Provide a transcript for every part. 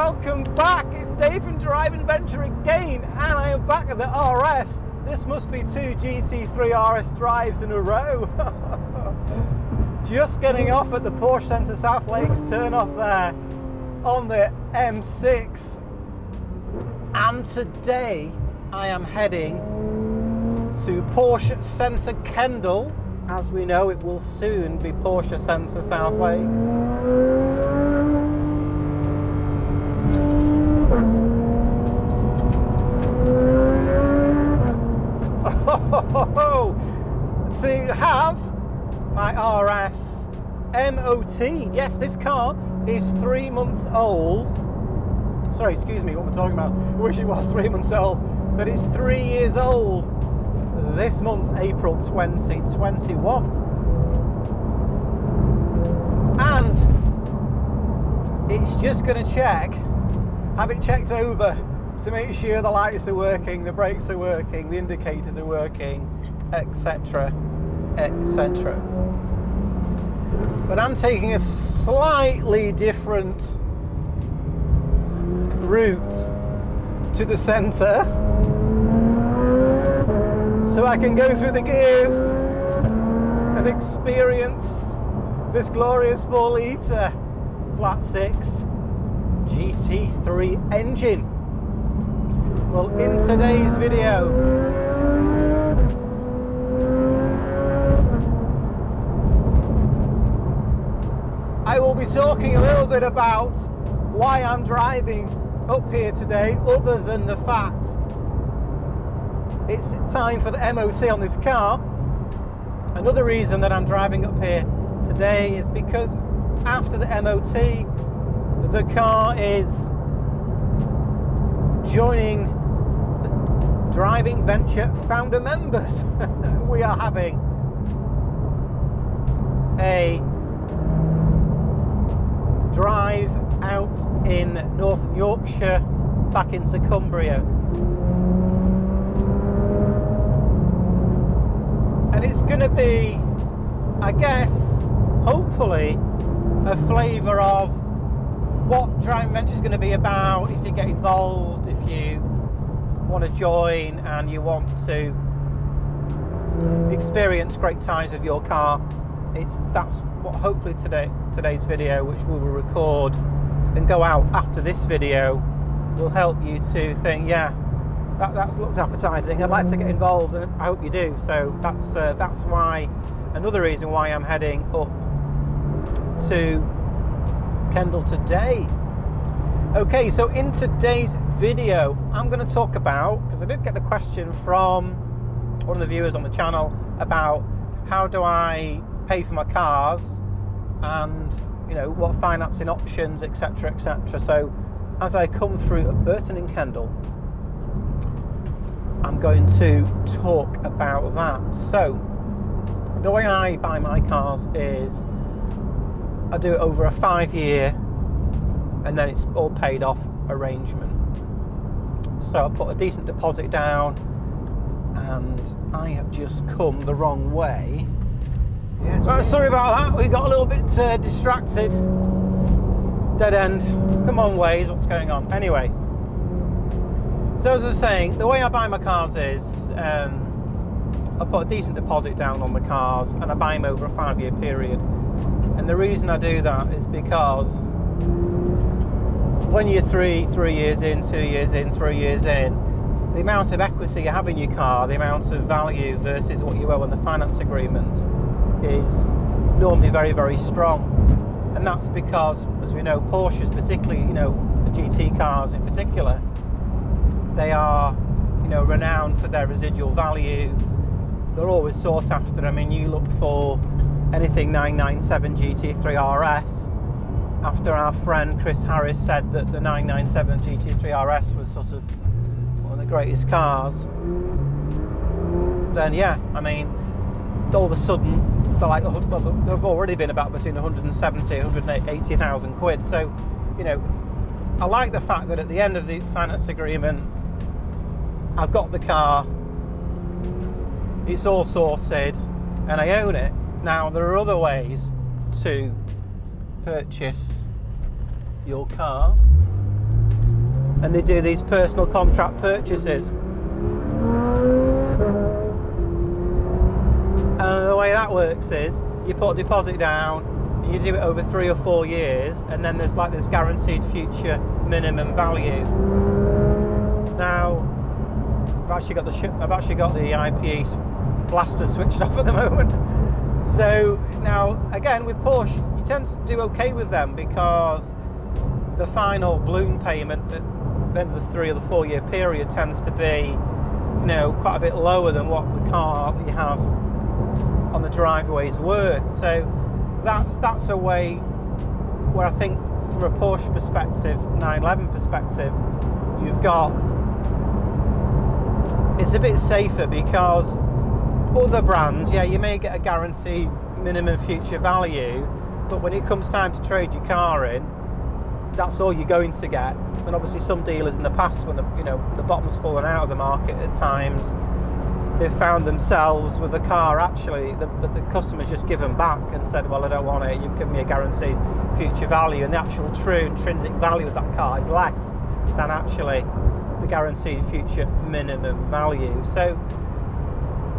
welcome back. It's Dave from Drive Adventure again, and I am back at the RS. This must be 2 GT3 RS Drives in a row. Just getting off at the Porsche Centre South Lakes turn off there on the M6. And today I am heading to Porsche Centre Kendal. As we know, it will soon be Porsche Centre South Lakes. To have my RS MOT. Yes, this car is 3 months old. Sorry, excuse me, what am I talking about? I wish it was 3 months old, but it's 3 years old this month, April 2021. And it's just going to have it checked over to make sure the lights are working, the brakes are working, the indicators are working, etc, etc. But I'm taking a slightly different route to the centre so I can go through the gears and experience this glorious 4 litre flat 6 GT3 engine. Well, in today's video, I will be talking a little bit about why I'm driving up here today, other than the fact it's time for the MOT on this car. Another reason that I'm driving up here today is because after the MOT, the car is joining the Driving Venture founder members. We are having a drive out in North Yorkshire back into Cumbria, and it's going to be, I guess, hopefully a flavour of what Driving Venture is going to be about. If you get involved, if you want to join and you want to experience great times with your car, that's what hopefully today's video, which we will record and go out after this video, will help you to think, yeah, that looks appetizing, I'd like to get involved, and I hope you do. So that's why, another reason why I'm heading up to Kendal today. Okay, so in today's video I'm going to talk about, because I did get a question from one of the viewers on the channel about how do I pay for my cars, and what financing options, etc, etc. So as I come through Burton in Kendal, I'm going to talk about that. So the way I buy my cars is I do it over a 5-year and then it's all paid off arrangement. So I put a decent deposit down, and I have just come the wrong way. Yes, right, sorry about that, we got a little bit distracted. Dead end. Come on, Waze, what's going on? Anyway, so as I was saying, the way I buy my cars is I put a decent deposit down on the cars and I buy them over a 5-year period. And the reason I do that is because when you're three years in, 2 years in, 3 years in, the amount of equity you have in your car, the amount of value versus what you owe on the finance agreement is normally very, very strong. And that's because, as we know, Porsches, particularly, the GT cars in particular, they are, renowned for their residual value. They're always sought after. I mean, you look for anything 997 GT3 RS. After our friend Chris Harris said that the 997 GT3 RS was sort of one of the greatest cars, then yeah, I mean, all of a sudden, they're like, well, they've already been about between 170 and 180,000 quid. So, I like the fact that at the end of the finance agreement, I've got the car, it's all sorted, and I own it. Now, there are other ways to purchase your car. and they do these personal contract purchases. And the way that works is you put a deposit down, and you do it over 3 or 4 years, and then there's like this guaranteed future minimum value. Now, I've actually got the IPE blaster switched off at the moment. So now, again, with Porsche, you tend to do okay with them because the final balloon payment at the end of the 3 or the 4 year period tends to be, you know, quite a bit lower than what the car that you have on the driveway is worth. So that's a way where I think, from a Porsche perspective, 911 perspective, it's a bit safer, because other brands, yeah, you may get a guaranteed minimum future value, but when it comes time to trade your car in, that's all you're going to get. And obviously some dealers in the past, when the bottom's fallen out of the market at times, they've found themselves with a car actually the customer's just given back and said, well, I don't want it, you've given me a guaranteed future value, and the actual true intrinsic value of that car is less than actually the guaranteed future minimum value. So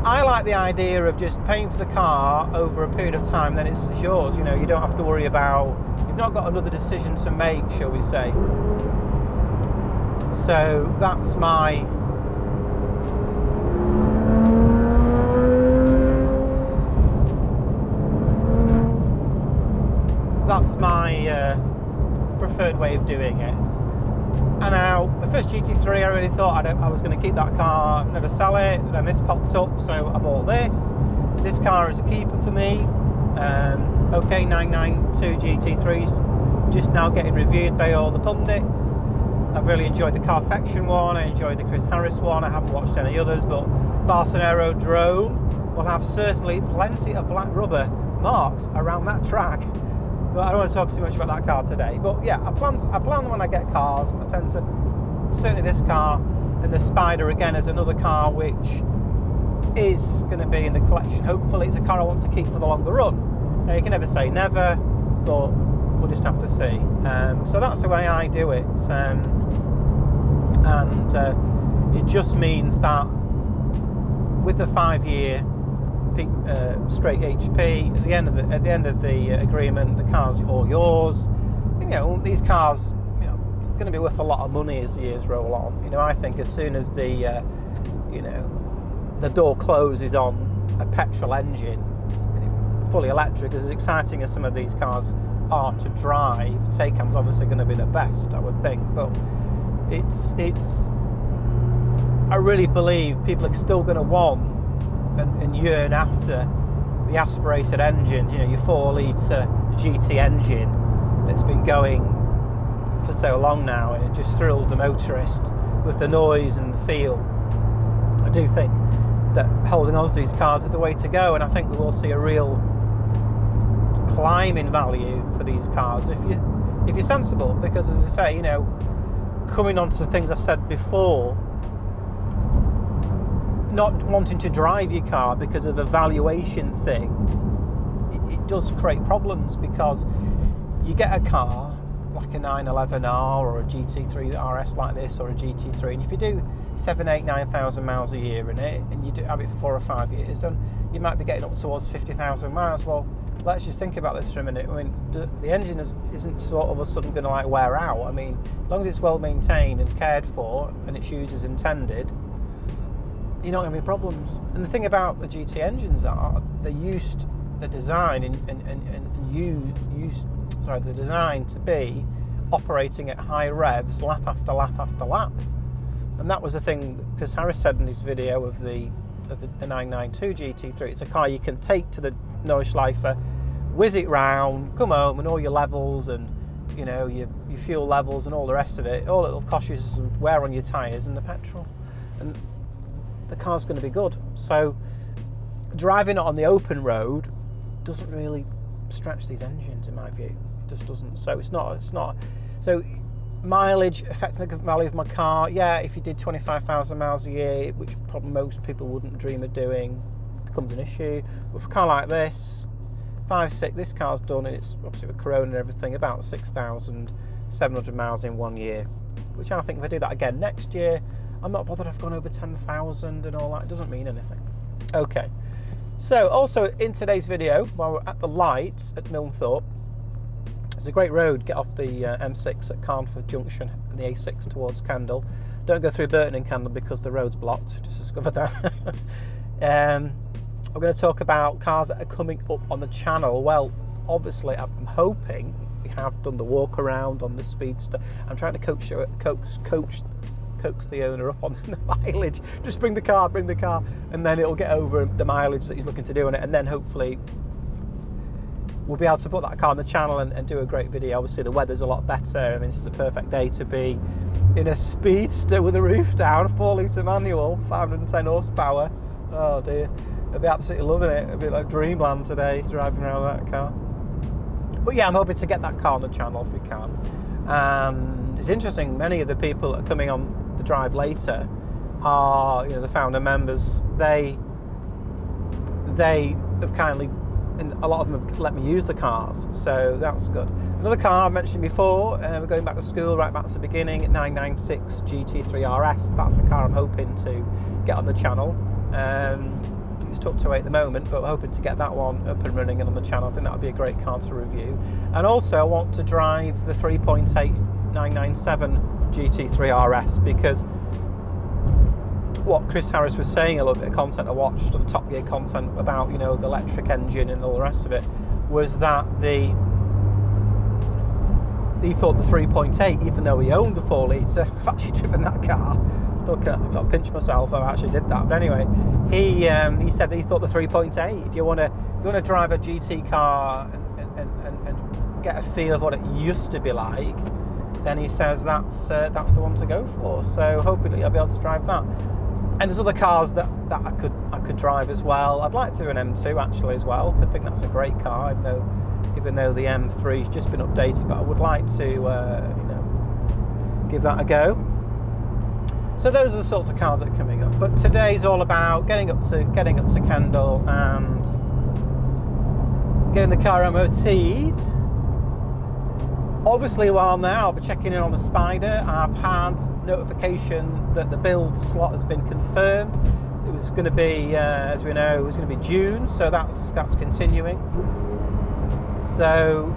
I like the idea of just paying for the car over a period of time, then it's yours. You know, you don't have to worry about, you've not got another decision to make, shall we say. So that's my preferred way of doing it. And now, the first GT3, I really thought I was going to keep that car, never sell it. Then this popped up, so I bought this. This car is a keeper for me. Okay, 992 GT3's just now getting reviewed by all the pundits. I've really enjoyed the Carfection one, I enjoyed the Chris Harris one, I haven't watched any others, but Barcelona Drome will have certainly plenty of black rubber marks around that track. But I don't want to talk too much about that car today. But yeah, I plan when I get cars, I tend to, certainly this car, and the Spider again is another car which is going to be in the collection. Hopefully it's a car I want to keep for the longer run. Now, you can never say never, but we'll just have to see. So that's the way I do it. It just means that with the 5-year straight HP, at the end of the agreement, the car's all yours. You know, these cars, you know, are going to be worth a lot of money as the years roll on. You know, I think as soon as the the door closes on a petrol engine, fully electric, as exciting as some of these cars are to drive, Taycan's obviously going to be the best, I would think. But it's I really believe people are still going to want and yearn after the aspirated engines, you know, your 4-litre GT engine that's been going for so long now, and it just thrills the motorist with the noise and the feel. I do think that holding on to these cars is the way to go, and I think we will see a real climb in value for these cars if you're sensible, because as I say, you know, coming on to things I've said before, not wanting to drive your car because of a valuation thing, it does create problems, because you get a car like a 911R or a GT3 RS like this, or a GT3, and if you do 7, 8, 9,000 miles a year in it, and you do have it for 4 or 5 years, then you might be getting up towards 50,000 miles. Well, let's just think about this for a minute. I mean, the engine isn't sort of a sudden going to like wear out. I mean, as long as it's well maintained and cared for and it's used as intended, you're not going to be problems. And the thing about the GT engines are they're designed to be operating at high revs, lap after lap after lap. And that was the thing, because Harris said in his video of the 992 GT3, it's a car you can take to the Nordschleife, whiz it round, come home, and all your levels and, you know, your fuel levels and all the rest of it, all it'll cost you is some wear on your tyres and the petrol. And the car's going to be good. So driving it on the open road doesn't really stretch these engines, in my view. It just doesn't. So it's not. So mileage affecting the value of my car. Yeah, if you did 25,000 miles a year, which probably most people wouldn't dream of doing, becomes an issue. But for a car like this, 5, 6, this car's done, and it's obviously with Corona and everything, about 6,700 miles in 1 year. which I think if I do that again next year, I'm not bothered I've gone over 10,000 and all that. It doesn't mean anything. Okay, so also in today's video, while we're at the lights at Milnthorpe, it's a great road. Get off the M6 at Carnforth Junction and the A6 towards Kendal. Don't go through Burton and Kendal because the road's blocked. Just discovered that. I'm going to talk about cars that are coming up on the channel. Well, obviously, I'm hoping we have done the walk around on the Speedster. I'm trying to coax the owner up on the mileage. Just bring the car, and then it'll get over the mileage that he's looking to do on it, and then hopefully we'll be able to put that car on the channel and do a great video. Obviously, the weather's a lot better. I mean, this is a perfect day to be in a Speedster with the roof down, 4-litre manual, 510 horsepower. Oh dear, I'll be absolutely loving it. It'll be like dreamland today, driving around that car. But yeah, I'm hoping to get that car on the channel if we can. And it's interesting, many of the people that are coming on the drive later are, the founder members. They have kindly, and a lot of them have let me use the cars, so that's good. Another car I mentioned before, we're going back to school, right back to the beginning, 996 GT3 RS. That's a car I'm hoping to get on the channel. It's tucked away at the moment, but we're hoping to get that one up and running and on the channel. I think that would be a great car to review. And also I want to drive the 3.8 997 GT3 RS, because what Chris Harris was saying, a little bit of content I watched on Top Gear content about, the electric engine and all the rest of it, was that he thought the 3.8, even though he owned the 4-litre, I've actually driven that car. Still can't, I've got to pinch myself, I actually did that. But anyway, he said that he thought the 3.8, if you want to drive a GT car and get a feel of what it used to be like, then he says that's the one to go for. So hopefully I'll be able to drive that. And there's other cars that I could drive as well. I'd like to do an M2 actually as well. I think that's a great car, even though the M3's just been updated. But I would like to give that a go. So those are the sorts of cars that are coming up. But today's all about getting up to Kendal and getting the car MOT'd. Obviously, while I'm there, I'll be checking in on the Spider. I've had notification that the build slot has been confirmed. It was going to be, as we know, it was going to be June, so that's continuing. So,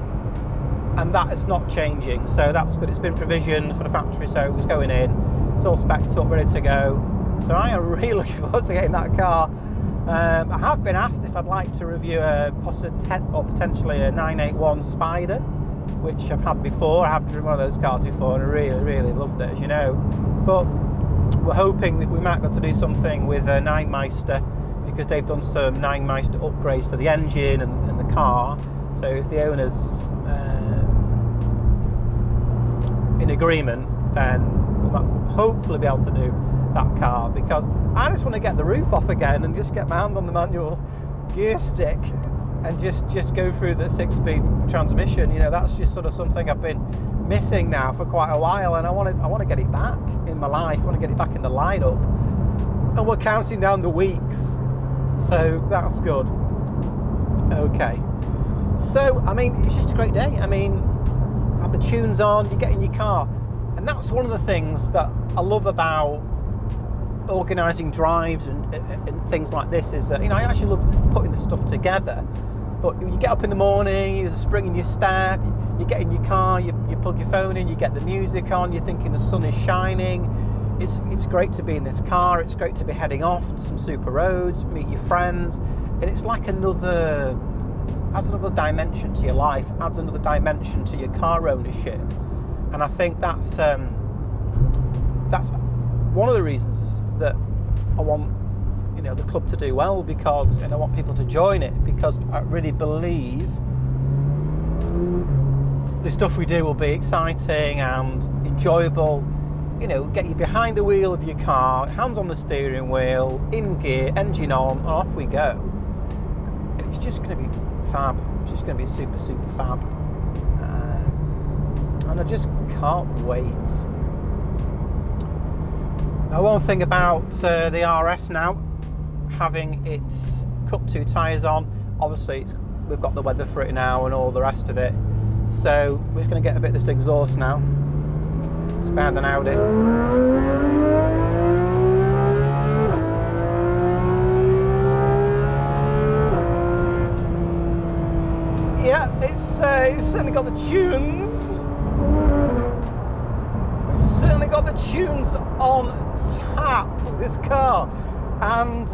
and that is not changing, so that's good. It's been provisioned for the factory, so it was going in. It's all spec'd up, ready to go. So I am really looking forward to getting that car. I have been asked if I'd like to review potentially a 981 Spider, which I've had before. I have driven one of those cars before and I really, really loved it, as you know. But we're hoping that we might be able to do something with a 9meister, because they've done some 9meister upgrades to the engine and the car. So if the owner's in agreement, then we'll hopefully be able to do that car, because I just want to get the roof off again and just get my hand on the manual gear stick and just go through the 6-speed transmission. That's just sort of something I've been missing now for quite a while, and I want to get it back in my life. I want to get it back in the lineup, and we're counting down the weeks, so that's good. Okay, so I mean, it's just a great day. I mean, have the tunes on, you get in your car, and that's one of the things that I love about organising drives and things like this, is that I actually love putting the stuff together. But you get up in the morning, there's a spring in your step, you get in your car, you plug your phone in, you get the music on, you're thinking the sun is shining. It's great to be in this car. It's great to be heading off to some super roads, meet your friends, and it's like adds another dimension to your life, adds another dimension to your car ownership. And I think that's one of the reasons that I want the club to do well, because I want people to join it, because I really believe the stuff we do will be exciting and enjoyable. Get you behind the wheel of your car, hands on the steering wheel, in gear, engine on, and off we go. And it's just going to be fab. It's just going to be super, super fab. And I just can't wait. Now, one thing about the RS now, having its Cup 2 tyres on, obviously we've got the weather for it now and all the rest of it, so we're just going to get a bit of this exhaust now. It's behind an Audi. Yeah, it's certainly got the tunes. We've certainly got the tunes on tap with this car, and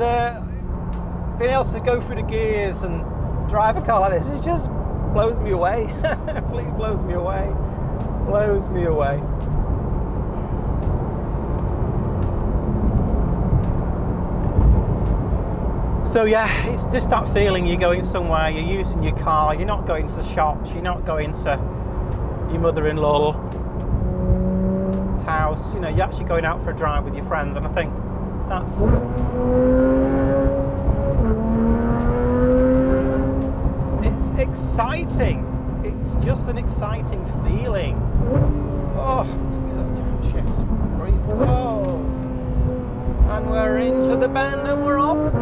being able to go through the gears and drive a car like this, it just blows me away. Completely blows me away. Blows me away. So yeah, it's just that feeling you're going somewhere, you're using your car, you're not going to shops, you're not going to your mother-in-law's house, you know, you're actually going out for a drive with your friends, and I think that's... It's exciting. It's just an exciting feeling. Oh, that downshift. Grief. Oh. And we're into the bend and we're off.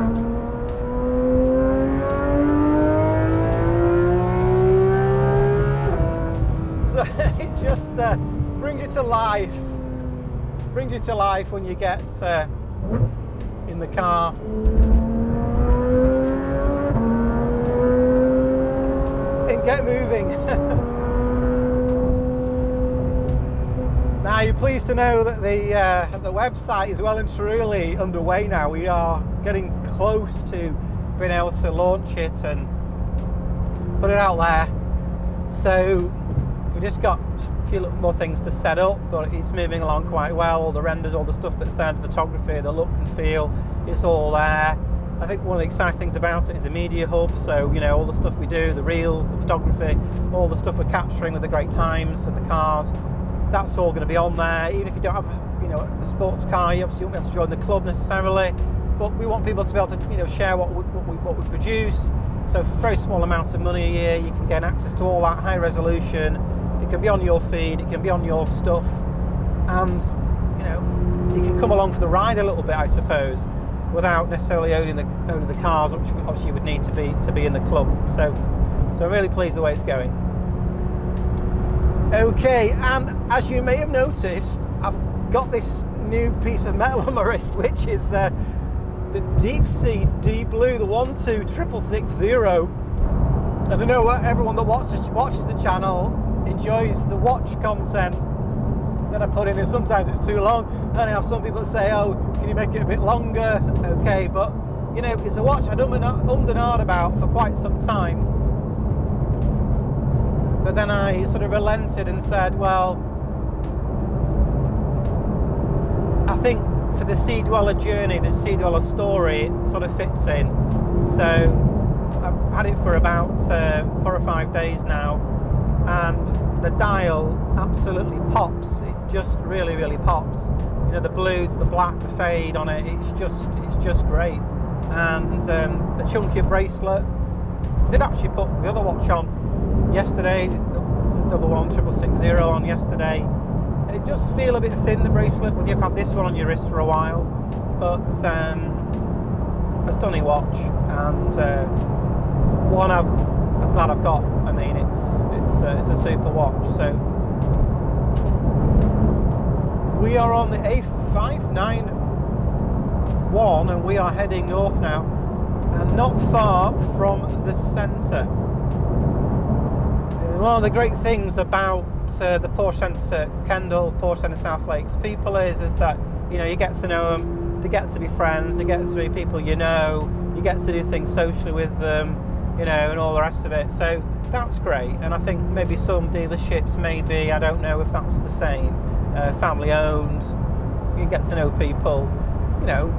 So it just brings you to life. Brings you to life when you get in the car. And get moving. Now you're pleased to know that the website is well and truly underway now. We are getting close to being able to launch it and put it out there. So we just got a few more things to set up, but it's moving along quite well. All the renders, all the stuff that's there, the photography, the look and feel, it's all there. I think one of the exciting things about it is the media hub, so you know, all the stuff we do, the reels, the photography, all the stuff we're capturing with the great times and the cars, that's all going to be on there. Even if you don't have, you know, a sports car, you obviously won't be able to join the club necessarily, but we want people to be able to, you know, share what we produce. So for very small amounts of money a year, you can get access to all that high resolution. It can be on your feed, it can be on your stuff, and you know, you can come along for the ride a little bit, I suppose, without necessarily owning the cars, which obviously you would need to be in the club. So I'm really pleased the way it's going. Okay, and as you may have noticed, I've got this new piece of metal on my wrist, which is the Deep Sea Deep Blue, the 12660. And I know everyone that watches the channel enjoys the watch content that I put in, and sometimes it's too long, and I have some people that say, oh, can you make it a bit longer? Okay, but you know, it's a watch I'd ummed and ahed about for quite some time, but then I sort of relented and said, well, I think for the Sea Dweller journey, the Sea Dweller story, it sort of fits in. So I've had it for about 4 or 5 days now, and the dial absolutely pops. It just really, really pops. You know, the blues, the black, the fade on it, it's just great. And the chunkier bracelet, I did actually put the other watch on yesterday, the 11660 on yesterday, and it does feel a bit thin, the bracelet, when you've had this one on your wrist for a while, but a stunning watch, and one I'm glad I've got. I mean, it's a super watch. So we are on the A591 and we are heading north now, and not far from the centre. One of the great things about the Porsche Centre Kendal, Porsche Centre South Lakes people is that, you know, you get to know them, they get to be friends, they get to be people you know, you get to do things socially with them, you know, and all the rest of it. So that's great. And I think maybe some dealerships, maybe, I don't know if that's the same, family owned, you get to know people, you know,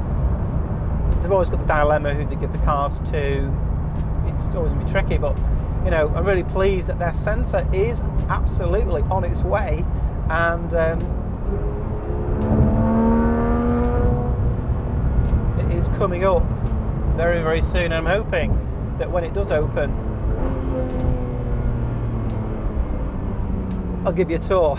they've always got the dilemma who they give the cars to. It's always going to be tricky, but you know, I'm really pleased that their centre is absolutely on its way, and it is coming up very, very soon. I'm hoping that when it does open, I'll give you a tour.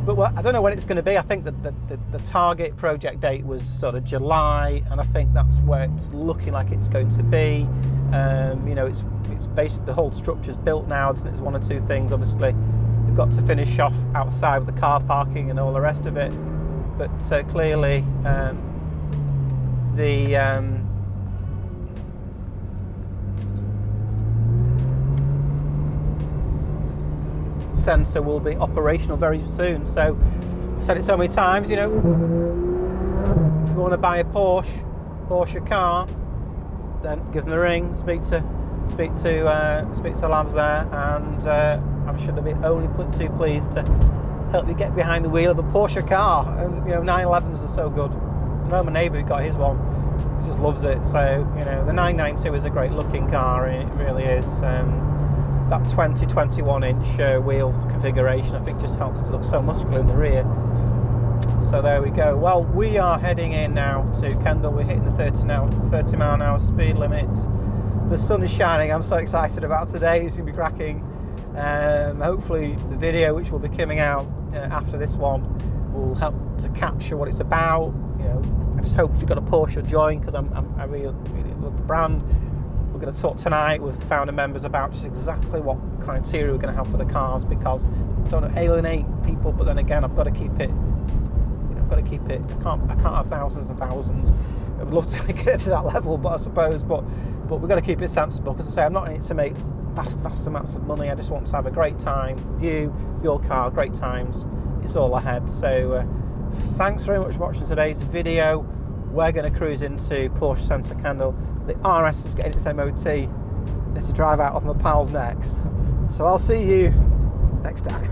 But I don't know when it's going to be. I think that the target project date was sort of July, and I think that's where it's looking like it's going to be. You know, it's basically the whole structure's built now. I think there's one or two things, obviously, they've got to finish off outside with the car parking and all the rest of it. But clearly the sensor will be operational very soon. So I've said it so many times, you know, if you want to buy a Porsche car, then give them a ring, speak to the lads there, and I'm sure they'll be only too pleased to help you get behind the wheel of a Porsche car. And you know, 911s are so good. I know my neighbour who got his one, he just loves it. So you know, the 992 is a great looking car, it really is. That 20-21 inch wheel configuration, I think, just helps to look so muscular in the rear. So there we go. Well, we are heading in now to Kendal. We're hitting the 30 mile an hour speed limit. The sun is shining. I'm so excited about today. It's going to be cracking. Hopefully the video, which will be coming out after this one, will help to capture what it's about. You know, I just hope if you've got a Porsche, you'll join, because I really love the brand. We're going to talk tonight with the founder members about just exactly what criteria we're going to have for the cars, because I don't want to alienate people, but then again, I've got to keep it. I can't have thousands and thousands. I would love to get it to that level, but I suppose, but we've got to keep it sensible, because I say I'm not in it to make vast amounts of money. I just want to have a great time with you, your car, great times. It's all ahead. So thanks very much for watching today's video. We're going to cruise into Porsche Centre Kendal. The RS is getting its MOT. Let's drive out of my pals next. So I'll see you next time.